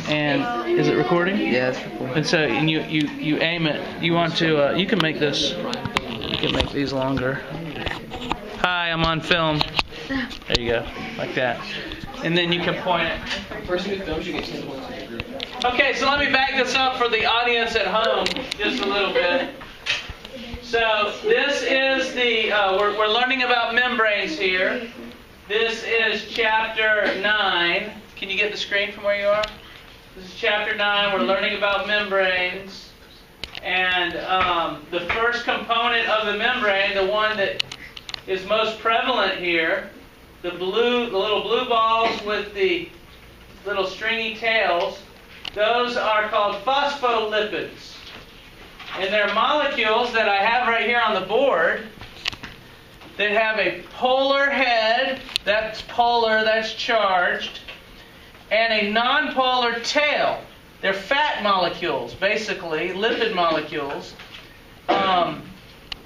And is it recording? Yeah, it's recording. And so, and you aim it. You want to. You can make this. You can make these longer. Hi, I'm on film. There you go, like that. And then you can point it. Person who films, you get 10 points in your group. Okay, so let me back this up for the audience at home just a little bit. So this is the, we're learning about membranes here. This is chapter 9. Can you get the screen from where you are? This is chapter 9. We're learning about membranes. And the first component of the membrane, the one that is most prevalent here, the little blue balls with the little stringy tails, those are called phospholipids. And they're molecules that I have right here on the board that have a polar head, that's polar, that's charged, and a nonpolar tail. They're fat molecules, basically, lipid molecules,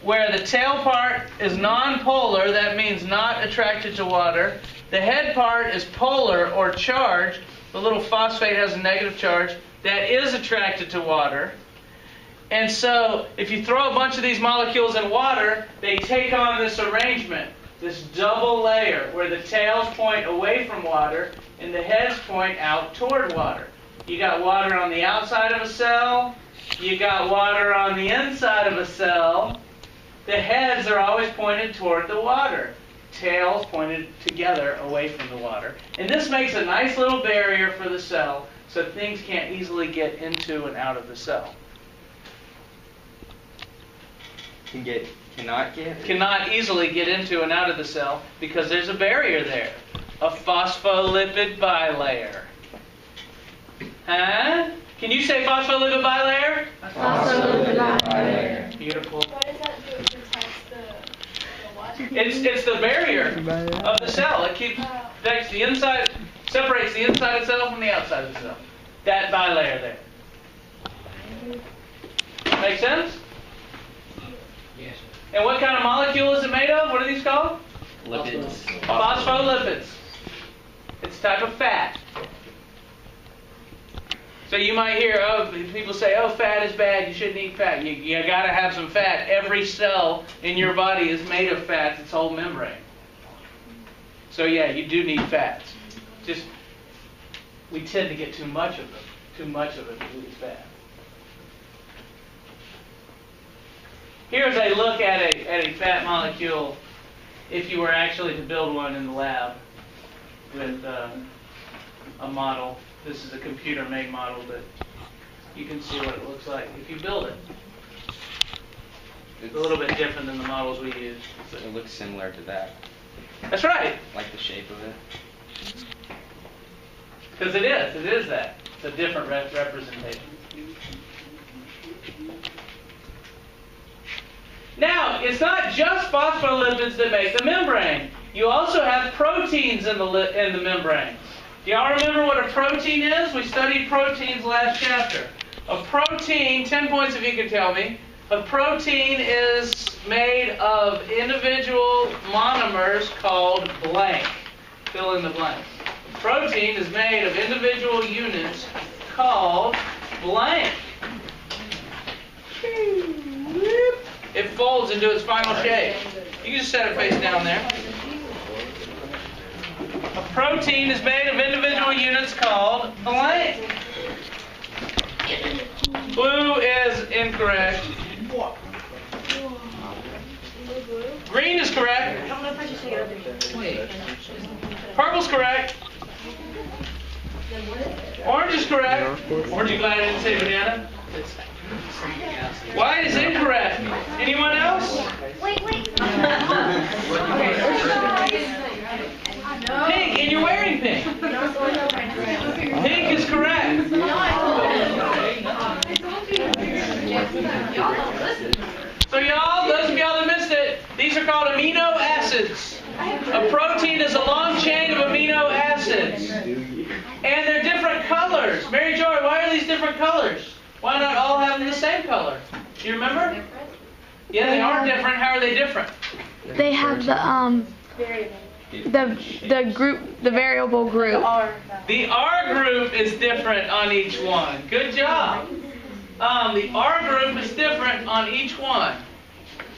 where the tail part is nonpolar, that means not attracted to water. The head part is polar or charged. The little phosphate has a negative charge that is attracted to water. And so, if you throw a bunch of these molecules in water, they take on this arrangement, this double layer, where the tails point away from water and the heads point out toward water. You got water on the outside of a cell, you got water on the inside of a cell. The heads are always pointed toward the water. Tails pointed together away from the water. And this makes a nice little barrier for the cell so things can't easily get into and out of the cell. Cannot easily get into and out of the cell because there's a barrier there. A phospholipid bilayer. Huh? Can you say phospholipid bilayer? Phospholipid bilayer. Beautiful. What does that do to protect the water? It's the barrier of the cell. It protects the inside, separates the inside of the cell from the outside of the cell. That bilayer there. Make sense? Yes. And what kind of molecule is it made of? What are these called? Lipids. Phospholipids. It's a type of fat. So you might hear, people say, fat is bad, you shouldn't eat fat. You got to have some fat. Every cell in your body is made of fats, its whole membrane. So yeah, you do need fats. Just, we tend to get too much of them. Too much of it is bad. Here's a look at a fat molecule if you were actually to build one in the lab with a model. This is a computer-made model, but you can see what it looks like if you build it. It's a little bit different than the models we use. It looks similar to that. That's right. Like the shape of it. Because it is that. It's a different representation. Now, it's not just phospholipids that make the membrane. You also have proteins in the membrane. Do y'all remember what a protein is? We studied proteins last chapter. A protein, 10 points if you can tell me. A protein is made of individual monomers called blank. Fill in the blank. A protein is made of individual units called blank. It folds into its final shape. You can just set it face down there. A protein is made of individual units called blank. Blue is incorrect. Green is correct. Purple's correct. Orange is correct. Aren't you glad I didn't say banana? White is incorrect. Anyone else? Wait. Pink, and you're wearing pink. Pink is correct. So y'all, those of y'all that missed it, these are called amino acids. A protein is a long chain of amino acids. And they're different colors. Mary Joy, why are these different colors? Why not all have the same color? Do you remember? Yeah, they are different. How are they different? They have the The group, the variable group. The R group is different on each one. Good job. The R group is different on each one.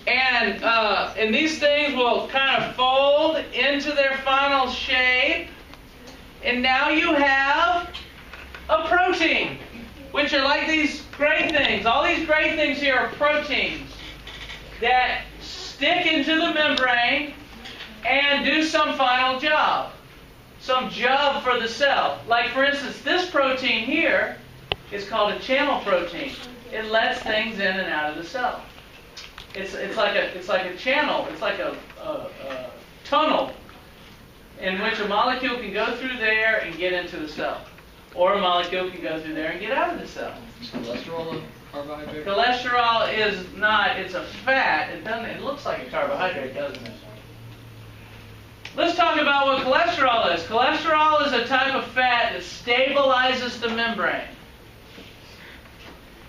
And these things will kind of fold into their final shape. And now you have a protein, which are like these gray things. All these gray things here are proteins that stick into the membrane and do some final job. Some job for the cell. Like, for instance, this protein here is called a channel protein. It lets things in and out of the cell. It's like a channel. It's like a tunnel in which a molecule can go through there and get into the cell, or a molecule can go through there and get out of the cell. Is cholesterol a carbohydrate? Cholesterol is not. It's a fat. It looks like a carbohydrate, doesn't it? Let's talk about what cholesterol is. Cholesterol is a type of fat that stabilizes the membrane.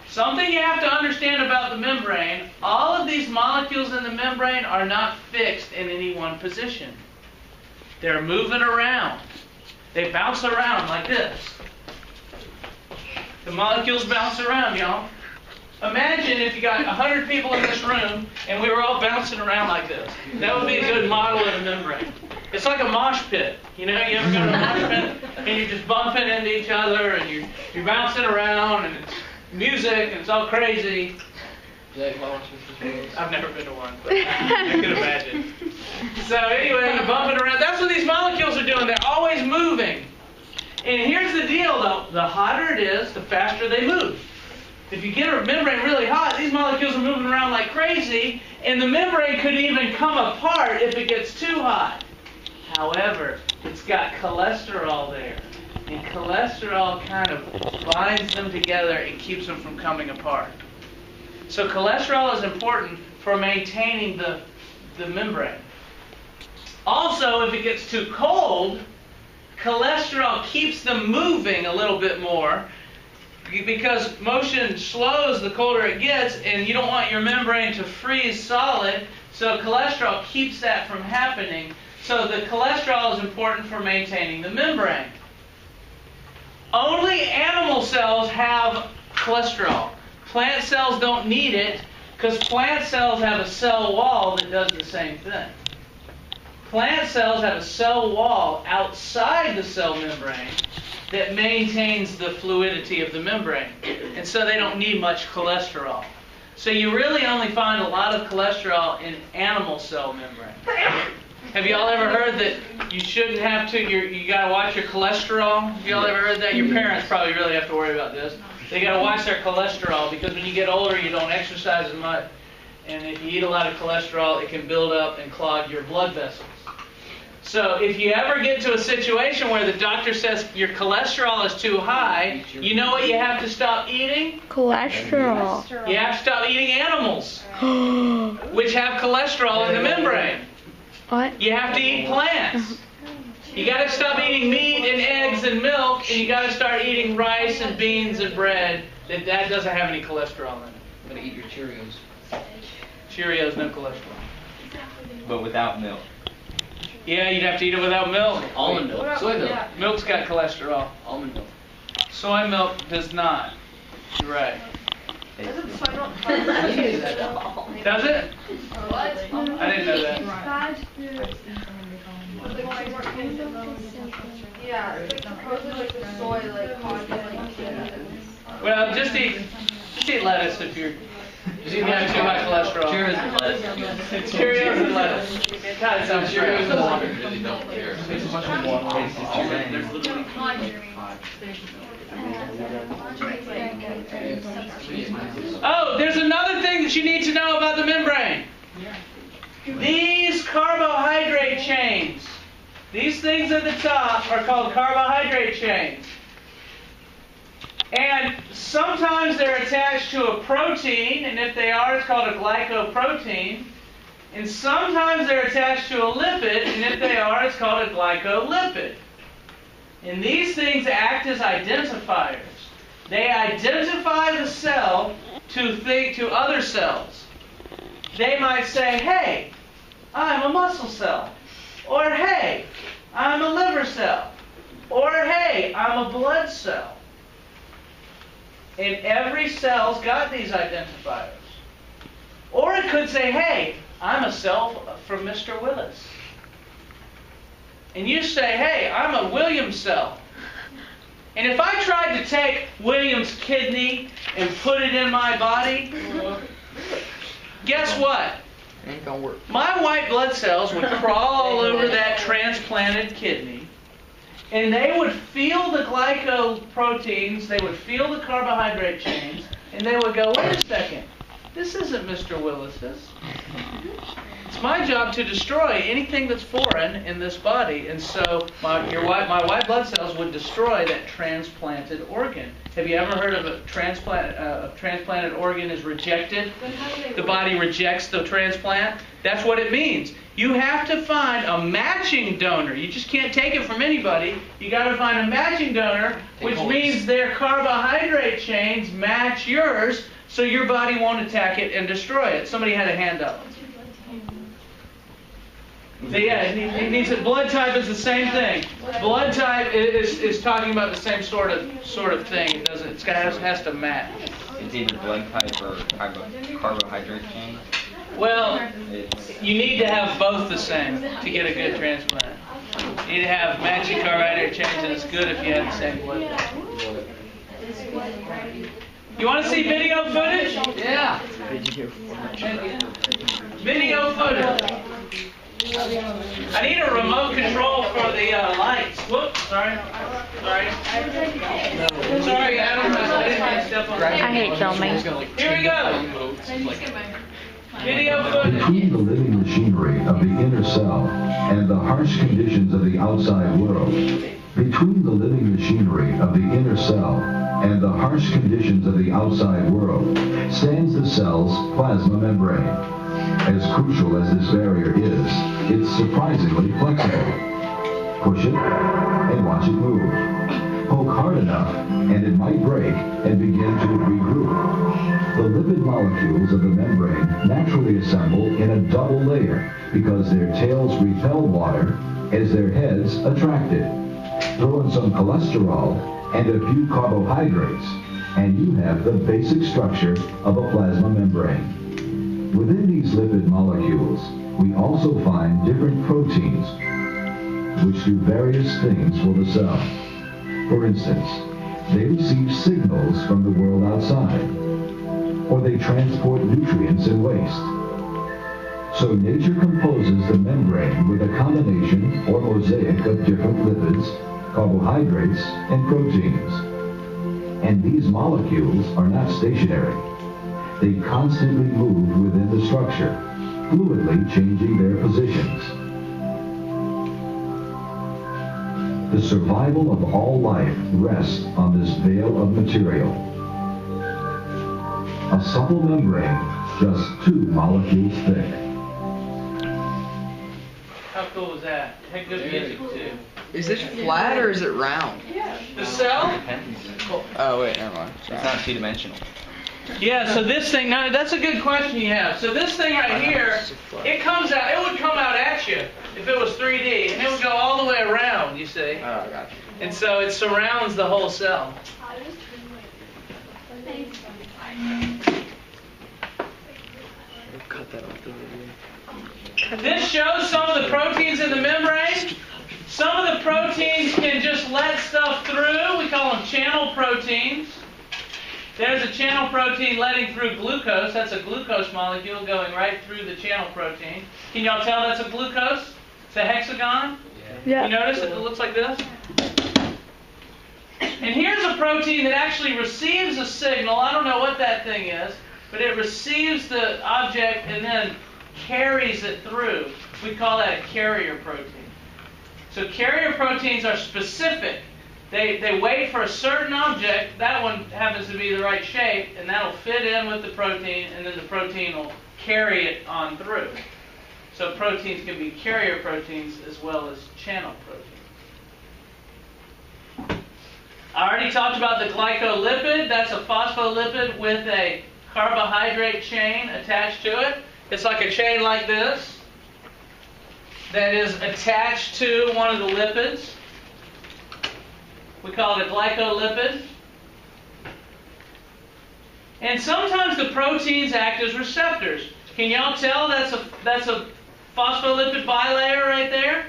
Something you have to understand about the membrane, all of these molecules in the membrane are not fixed in any one position. They're moving around. They bounce around like this. The molecules bounce around, y'all. Imagine if you got 100 people in this room and we were all bouncing around like this. That would be a good model of the membrane. It's like a mosh pit. You know, you ever go to a mosh pit and you're just bumping into each other and you're bouncing around and it's music and it's all crazy. I've never been to one, but I can imagine. So anyway, you're bumping around. That's what these molecules are doing. They're always moving. And here's the deal, though. The hotter it is, the faster they move. If you get a membrane really hot, these molecules are moving around like crazy, and the membrane could even come apart if it gets too hot. However, it's got cholesterol there. And cholesterol kind of binds them together and keeps them from coming apart. So cholesterol is important for maintaining the membrane. Also, if it gets too cold, cholesterol keeps them moving a little bit more because motion slows the colder it gets, and you don't want your membrane to freeze solid, so cholesterol keeps that from happening. So the cholesterol is important for maintaining the membrane. Only animal cells have cholesterol. Plant cells don't need it because plant cells have a cell wall that does the same thing. Plant cells have a cell wall outside the cell membrane that maintains the fluidity of the membrane. And so they don't need much cholesterol. So you really only find a lot of cholesterol in animal cell membrane. Have y'all ever heard that you shouldn't have to, you got to watch your cholesterol? Have y'all ever heard that? Your parents probably really have to worry about this. They got to watch their cholesterol because when you get older, you don't exercise as much. And if you eat a lot of cholesterol, it can build up and clog your blood vessels. So if you ever get to a situation where the doctor says your cholesterol is too high, you know what you have to stop eating? Cholesterol. You have to stop eating animals, which have cholesterol in the membrane. What? You have to eat plants. You got to stop eating meat and eggs and milk, and you got to start eating rice and beans and bread that doesn't have any cholesterol in it. Gotta eat your Cheerios. Cheerios, no cholesterol. But without milk. Yeah, you'd have to eat it without milk. Almond milk. Soy milk. Milk's got cholesterol. Almond milk. Soy milk does not. You're right. Isn't soy milk Does it? What? I didn't know that. Yeah, it's like supposedly like the soy causes like Well, just eat lettuce if you have too high cholesterol. Cheerios and lettuce. It's Cheerios and lettuce. God, it sounds Cheerios and water. Really don't care. Oh, there's another thing that you need to know about the membrane. These carbohydrate chains, these things at the top are called carbohydrate chains. And sometimes they're attached to a protein, and if they are, it's called a glycoprotein. And sometimes they're attached to a lipid, and if they are, it's called a glycolipid. And these things act as identifiers. They identify the cell to other cells. They might say, hey, I'm a muscle cell. Or hey, I'm a liver cell. Or hey, I'm a blood cell. And every cell's got these identifiers. Or it could say, hey, I'm a cell from Mr. Willis. And you say, hey, I'm a Williams cell. And if I tried to take Williams' kidney and put it in my body, guess what? Ain't gonna work. My white blood cells would crawl all over that transplanted kidney, and they would feel the glycoproteins, they would feel the carbohydrate chains, and they would go, wait a second, this isn't Mr. Willis's. It's my job to destroy anything that's foreign in this body, and so my white blood cells would destroy that transplanted organ. Have you ever heard of a transplanted organ is rejected? The body rejects the transplant. That's what it means. You have to find a matching donor. You just can't take it from anybody. You got to find a matching donor, which means their carbohydrate chains match yours, so your body won't attack it and destroy it. Somebody had a hand up. So yeah, it needs a blood type is the same thing. Blood type is talking about the same sort of thing. It doesn't. It has to match. It's either blood type or carbohydrate chain. Well, you need to have both the same to get a good transplant. You need to have matching carbohydrate chains, and it's good if you have the same blood type. You want to see video footage? Yeah. Video footage. I need a remote control for the lights. Whoops, sorry. Sorry, Adam. I didn't mean to step on that. I hate filming. Here we go. Video footage. Between the living machinery of the inner cell and the harsh conditions of the outside world, between the living machinery of the inner cell and the harsh conditions of the outside world, stands the cell's plasma membrane. As crucial as this barrier is, it's surprisingly flexible. Push it and watch it move. Poke hard enough and it might break and begin to regroup. The lipid molecules of the membrane naturally assemble in a double layer because their tails repel water as their heads attract it. Throw in some cholesterol and a few carbohydrates, and you have the basic structure of a plasma membrane. Within these lipid molecules, we also find different proteins which do various things for the cell. For instance, they receive signals from the world outside, or they transport nutrients and waste. So nature composes the membrane with a combination or mosaic of different lipids, carbohydrates, and proteins. And these molecules are not stationary. They constantly move within the structure, fluidly changing their positions. The survival of all life rests on this veil of material. A supple membrane, just 2 molecules thick. How cool was that? It had good music too. Is it flat or is it round? The cell? Depends. Oh wait, never mind. It's not two-dimensional. Yeah, so this thing, no, that's a good question you have. So this thing right here, it comes out, it would come out at you if it was 3D, and it would go all the way around, you see. Oh, gotcha. And so it surrounds the whole cell. Cut that off the video. This shows some of the proteins in the membrane. Some of the proteins can just let stuff through. We call them channel proteins. There's a channel protein letting through glucose. That's a glucose molecule going right through the channel protein. Can y'all tell that's a glucose? It's a hexagon. Yeah. You notice it looks like this? And here's a protein that actually receives a signal. I don't know what that thing is, but it receives the object and then carries it through. We call that a carrier protein. So carrier proteins are specific. They wait for a certain object. That one happens to be the right shape, and that'll fit in with the protein, and then the protein will carry it on through. So proteins can be carrier proteins as well as channel proteins. I already talked about the glycolipid. That's a phospholipid with a carbohydrate chain attached to it. It's like a chain like this. that is attached to one of the lipids. We call it a glycolipid. And sometimes the proteins act as receptors. Can y'all tell that's a phospholipid bilayer right there?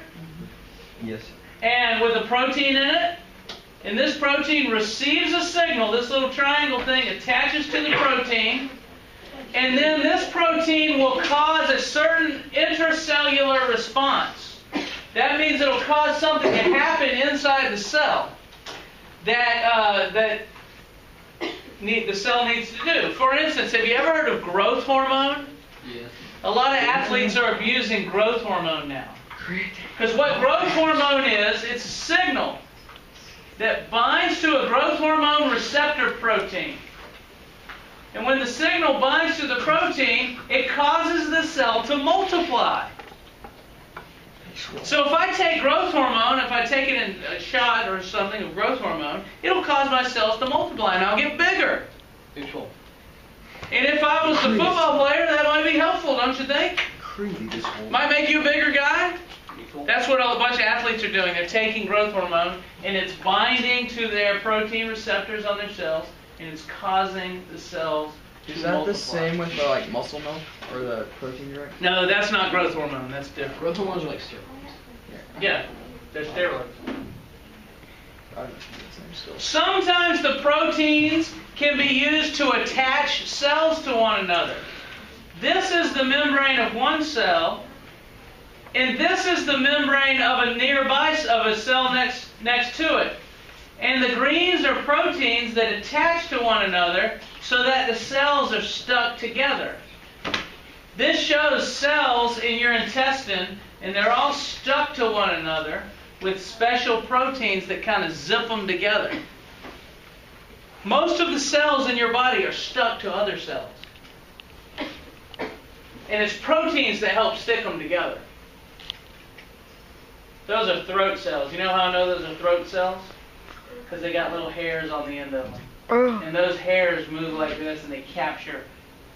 Yes. And with a protein in it. And this protein receives a signal. This little triangle thing attaches to the protein. And then this protein will cause a certain intracellular response. That means it'll cause something to happen inside the cell that the cell needs to do. For instance, have you ever heard of growth hormone? Yes. A lot of athletes are abusing growth hormone now. Because what growth hormone is, it's a signal that binds to a growth hormone receptor protein. And when the signal binds to the protein, it causes the cell to multiply. So if I take growth hormone, if I take it in a shot or something of growth hormone, it'll cause my cells to multiply and I'll get bigger. Beautiful. And if I was a football player, that might be helpful, don't you think? Might make you a bigger guy. That's what a bunch of athletes are doing. They're taking growth hormone and it's binding to their protein receptors on their cells and it's causing the cells to Is that multiply. the same with the like muscle milk or the protein drink? No, that's not growth hormone. That's different. Growth hormones are like steroids. Yeah, they're steroids. I don't think it's the same still. Sometimes the proteins can be used to attach cells to one another. This is the membrane of one cell, and this is the membrane of a nearby of a cell next to it. And the greens are proteins that attach to one another so that the cells are stuck together. This shows cells in your intestine, and they're all stuck to one another with special proteins that kind of zip them together. Most of the cells in your body are stuck to other cells. And it's proteins that help stick them together. Those are throat cells. You know how I know those are throat cells? Because they got little hairs on the end of them. And those hairs move like this and they capture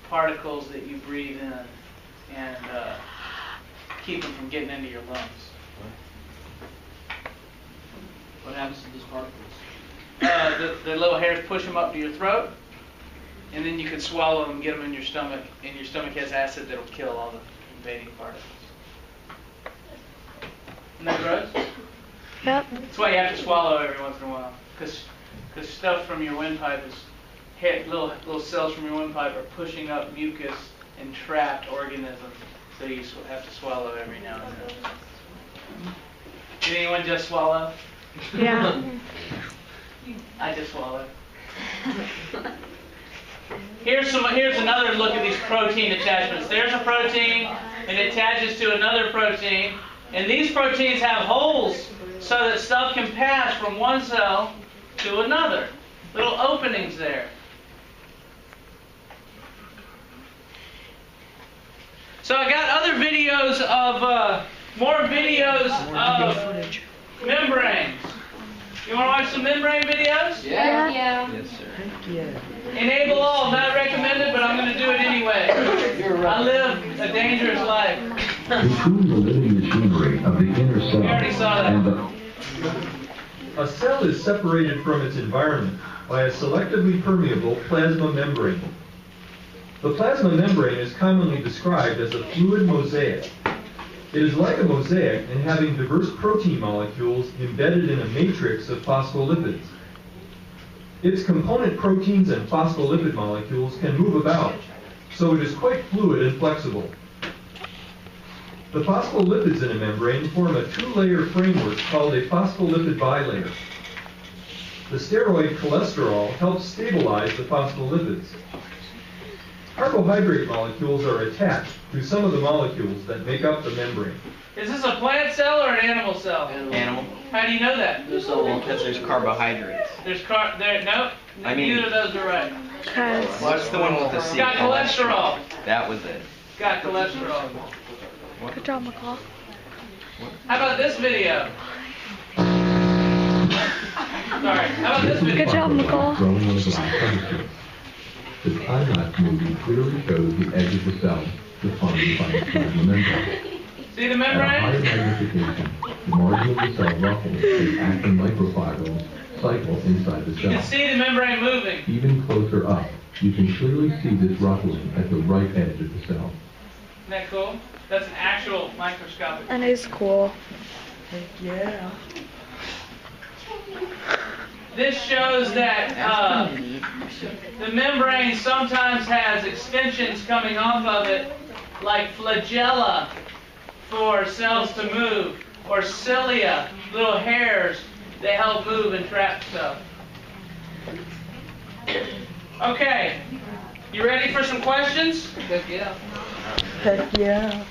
particles that you breathe in and keep them from getting into your lungs. What happens to those particles? The little hairs push them up to your throat, and then you can swallow them and get them in your stomach, and your stomach has acid that'll kill all the invading particles. Isn't that gross? Yep. That's why you have to swallow every once in a while, because stuff from your windpipe is little cells from your windpipe are pushing up mucus and trapped organisms, so you have to swallow every now and then. Did anyone just swallow? Yeah. I just swallowed. Here's another look at these protein attachments. There's a protein, and it attaches to another protein, and these proteins have holes so that stuff can pass from one cell to another. Little openings there. So I got other videos of, more videos of membranes. You want to watch some membrane videos? Yeah. Yes, sir. Enable all, not recommended, but I'm going to do it anyway. I live a dangerous life. Between the living machinery of the inner cell We already saw that. and the A cell is separated from its environment by a selectively permeable plasma membrane. The plasma membrane is commonly described as a fluid mosaic. It is like a mosaic in having diverse protein molecules embedded in a matrix of phospholipids. Its component proteins and phospholipid molecules can move about, so it is quite fluid and flexible. The phospholipids in a membrane form a two-layer framework called a phospholipid bilayer. The steroid cholesterol helps stabilize the phospholipids. Carbohydrate molecules are attached to some of the molecules that make up the membrane. Is this a plant cell or an animal cell? Animal. How do you know that? Well, because there's carbohydrates. Nope. I mean- Neither of those are right. Because What's the one with the It's C? got cholesterol. That was it. It's got cholesterol. good job, McCall. How about this video? Sorry. How about this video? Good job, McCall. growing on a black chemistry. The time lapse movie clearly shows the edge of the cell defined by the plasma membrane. See the At a higher membrane? magnification, the margin of the cell ruffles as actin microfibrils cycle inside the You can cell. see the membrane moving. Even closer up, you can clearly see this ruffling at the right edge of the cell. Isn't that cool? That's an actual microscopic. That is cool. Yeah. This shows that the membrane sometimes has extensions coming off of it, like flagella for cells to move, or cilia, little hairs that help move and trap stuff. Okay, you ready for some questions? Heck yeah.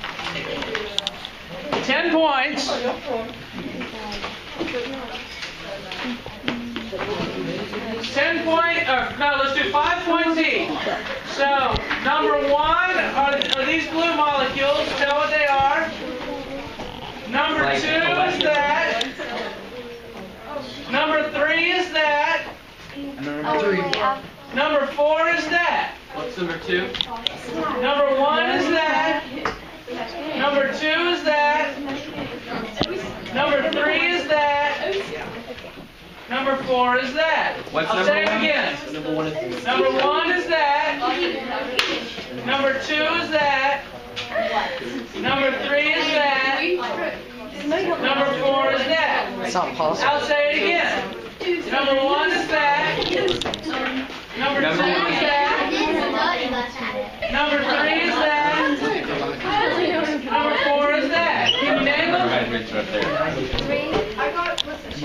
10 points. 10 point, no, let's do 5 points each. So, number 1 are these blue molecules. Tell what they are. Number 2 is that. Number 3 is that. Number 4 is that. What's number 2? Number 1 is that. Number 2 is that. Number 3 is that. Number 4 is that. What's I'll number say it 1? again. Number 1 is Number 1 is that. Number 2 is that. Number 3 is that. Number 4 is that. It's not possible. I'll say it again. Number 1 is that. Number 2 is that. Number 3 is that. Number 4 is that. Can you name them? It's right there.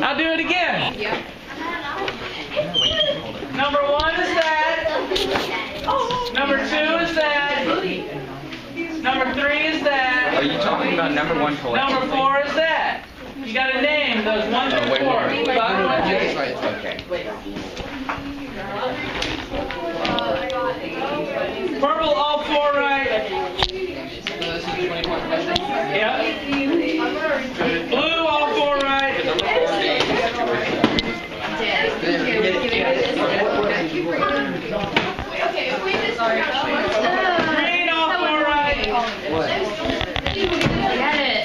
I'll do it again. Number 1 is that. Number 2 is that. Number 3 is that. Are you talking about number 1 collection? Number 4 is that. You got to name those 1 through 4. Okay. Purple, all 4 right. Yep. Blue, all 4 right. Green, all 4 right. Get it.